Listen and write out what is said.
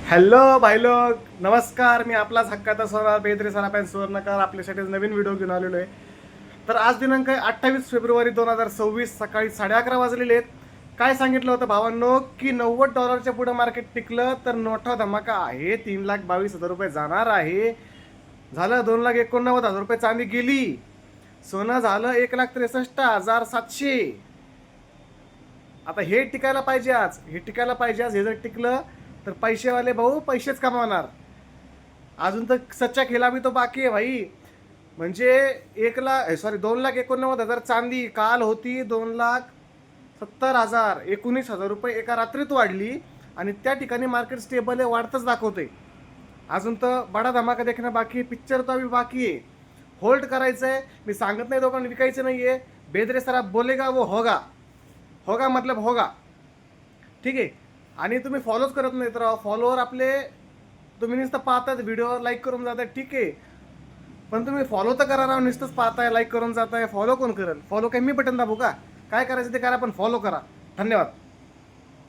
Hello भाई लोक, नमस्कार. मी आपलाच हक्काचा सोनार बेदरे सरापॅन सुवर्णकार आपल्यासाठी नवीन व्हिडिओ घेऊन आलेलो आहे. तर आज दिनांक 28 फेब्रुवारी 2026 सकाळी 11:30 वाजलेले आहेत. काय सांगितलं होतं भावांनो की $90 पुढे मार्केट टिकलं तर मोठा धमाका आहे. 3,22,000 रुपये जाणार आहे. झालं 2,89,000 रुपये चांदी गेली. सोनं झालं 1,63,700. आता हे टिकायला पाहिजे आज, हे टिकायला पाहिजे आज. हे जर टिकलं तर पैसेवाले भाऊ पैसेच कमावणार. अजून तर सच्चा खेळा भी तो बाकी आहे भाई. म्हणजे 2,89,000 चांदी काल होती. 2,70,000 19,000 रुपये एका रात्रीत वाढली आणि त्या ठिकाणी मार्केट स्टेबल आहे, वाढतच दाखवते. अजून तर बडा धमाका देखणं बाकी आहे, पिक्चर तो अभी बाकी आहे. होल्ड करायचं आहे. मी सांगत नाही दोघांना विकायचं नाही आहे. बेदरे सर बोलेगा वो होगा, होगा मतलब होगा. ठीक आहे. आणि तुम्ही फॉलोच करत नाही तर फॉलोवर आपले तुम्ही नुसतं पाहतात, व्हिडिओ लाईक करून जाताय, ठीक आहे. पण तुम्ही फॉलो तर करा ना. नुसतंच पाहताय, लाईक करून जाताय. फॉलो कोण करेल? फॉलो काय मी बटन दाबू का? काय करायचं ते करा, पण फॉलो करा. धन्यवाद.